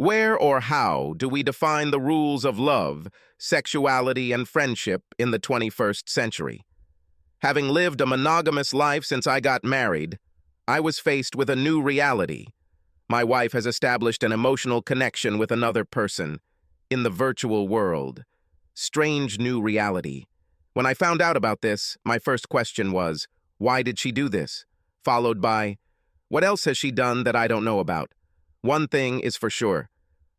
Where or how do we define the rules of love, sexuality, and friendship in the 21st century? Having lived a monogamous life since I got married, I was faced with a new reality. My wife has established an emotional connection with another person in the virtual world. Strange new reality. When I found out about this, my first question was, why did she do this? Followed by, what else has she done that I don't know about? One thing is for sure.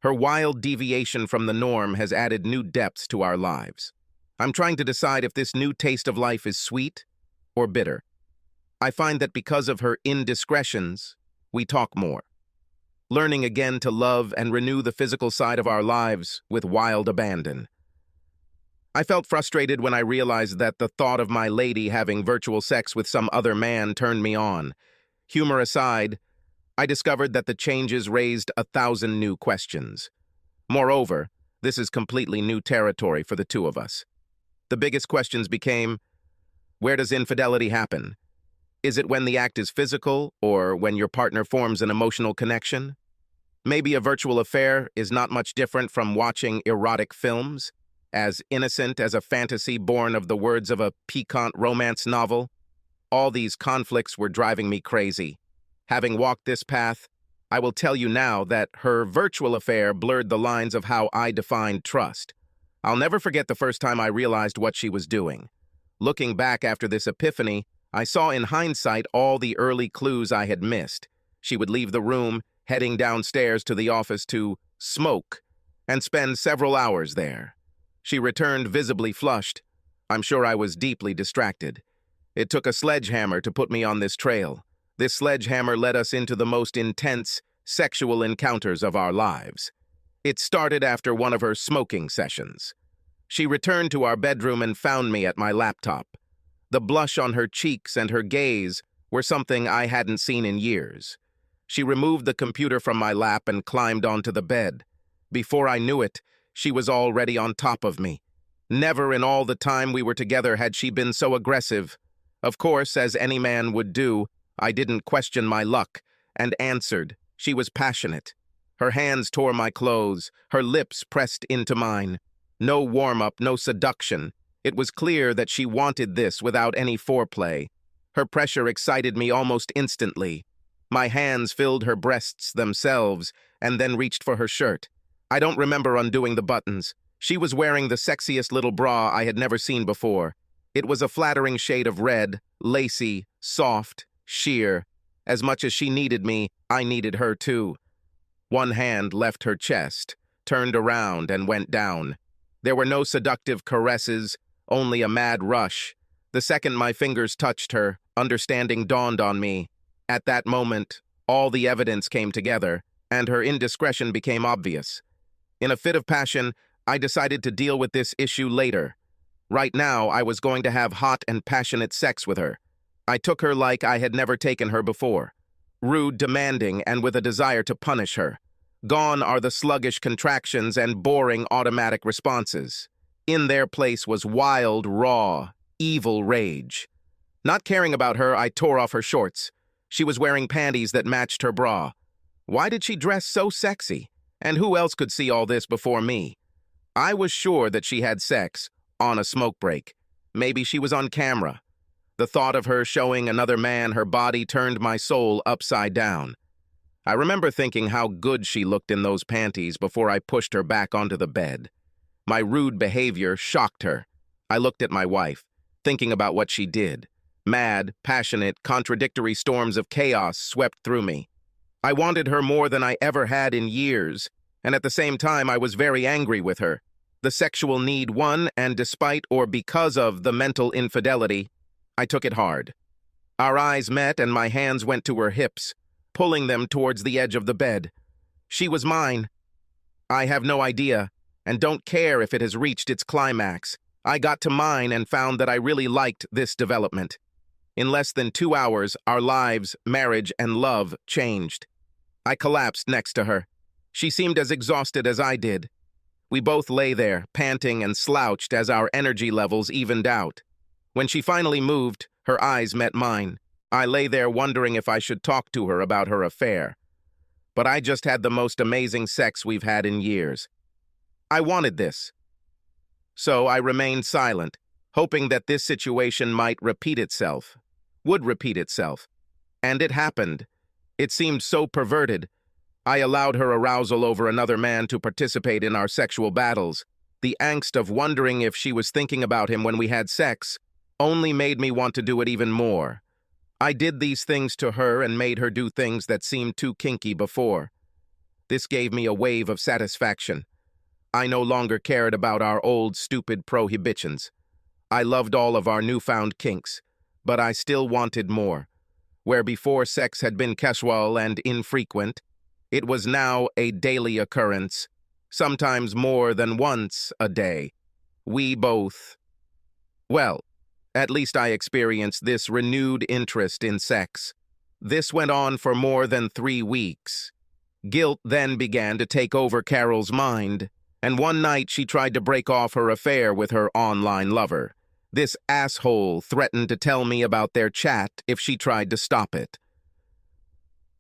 Her wild deviation from the norm has added new depths to our lives. I'm trying to decide if this new taste of life is sweet or bitter. I find that because of her indiscretions, we talk more, learning again to love and renew the physical side of our lives with wild abandon. I felt frustrated when I realized that the thought of my lady having virtual sex with some other man turned me on. Humor aside, I discovered that the changes raised 1,000 new questions. Moreover, this is completely new territory for the two of us. The biggest questions became, where does infidelity happen? Is it when the act is physical or when your partner forms an emotional connection? Maybe a virtual affair is not much different from watching erotic films, as innocent as a fantasy born of the words of a piquant romance novel. All these conflicts were driving me crazy. Having walked this path, I will tell you now that her virtual affair blurred the lines of how I defined trust. I'll never forget the first time I realized what she was doing. Looking back after this epiphany, I saw in hindsight all the early clues I had missed. She would leave the room, heading downstairs to the office to smoke, and spend several hours there. She returned visibly flushed. I'm sure I was deeply distracted. It took a sledgehammer to put me on this trail. This sledgehammer led us into the most intense sexual encounters of our lives. It started after one of her smoking sessions. She returned to our bedroom and found me at my laptop. The blush on her cheeks and her gaze were something I hadn't seen in years. She removed the computer from my lap and climbed onto the bed. Before I knew it, she was already on top of me. Never in all the time we were together had she been so aggressive. Of course, as any man would do, I didn't question my luck and answered. She was passionate. Her hands tore my clothes, her lips pressed into mine. No warm-up, no seduction. It was clear that she wanted this without any foreplay. Her pressure excited me almost instantly. My hands filled her breasts themselves and then reached for her shirt. I don't remember undoing the buttons. She was wearing the sexiest little bra I had never seen before. It was a flattering shade of red, lacy, soft, sheer. As much as she needed me, I needed her too. One hand left her chest, turned around and went down. There were no seductive caresses, only a mad rush. The second my fingers touched her, understanding dawned on me. At that moment, all the evidence came together, and her indiscretion became obvious. In a fit of passion, I decided to deal with this issue later. Right now, I was going to have hot and passionate sex with her. I took her like I had never taken her before. Rude, demanding, and with a desire to punish her. Gone are the sluggish contractions and boring automatic responses. In their place was wild, raw, evil rage. Not caring about her, I tore off her shorts. She was wearing panties that matched her bra. Why did she dress so sexy? And who else could see all this before me? I was sure that she had sex on a smoke break. Maybe she was on camera. The thought of her showing another man her body turned my soul upside down. I remember thinking how good she looked in those panties before I pushed her back onto the bed. My rude behavior shocked her. I looked at my wife, thinking about what she did. Mad, passionate, contradictory storms of chaos swept through me. I wanted her more than I ever had in years, and at the same time I was very angry with her. The sexual need won, and despite or because of the mental infidelity, I took it hard. Our eyes met and my hands went to her hips, pulling them towards the edge of the bed. She was mine. I have no idea, and don't care if it has reached its climax. I got to mine and found that I really liked this development. In less than 2 hours, our lives, marriage, and love changed. I collapsed next to her. She seemed as exhausted as I did. We both lay there, panting and slouched as our energy levels evened out. When she finally moved, her eyes met mine. I lay there wondering if I should talk to her about her affair. but I just had the most amazing sex we've had in years. I wanted this. So I remained silent, hoping that this situation would repeat itself. And it happened. It seemed so perverted. I allowed her arousal over another man to participate in our sexual battles. The angst of wondering if she was thinking about him when we had sex only made me want to do it even more. I did these things to her and made her do things that seemed too kinky before. This gave me a wave of satisfaction. I no longer cared about our old, stupid prohibitions. I loved all of our newfound kinks, but I still wanted more. Where before sex had been casual and infrequent, it was now a daily occurrence, sometimes more than once a day. Well, at least I experienced this renewed interest in sex. This went on for more than 3 weeks. Guilt then began to take over Carol's mind, and one night she tried to break off her affair with her online lover. This asshole threatened to tell me about their chat if she tried to stop it.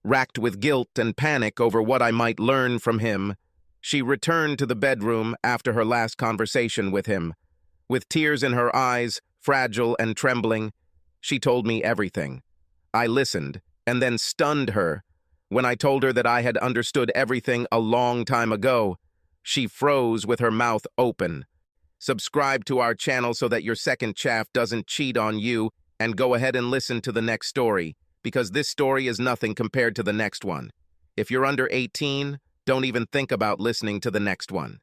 Racked with guilt and panic over what I might learn from him, she returned to the bedroom after her last conversation with him. With tears in her eyes, fragile and trembling, she told me everything. I listened, and then stunned her. When I told her that I had understood everything a long time ago, she froze with her mouth open. Subscribe to our channel so that your second chaff doesn't cheat on you, and go ahead and listen to the next story, because this story is nothing compared to the next one. If you're under 18, don't even think about listening to the next one.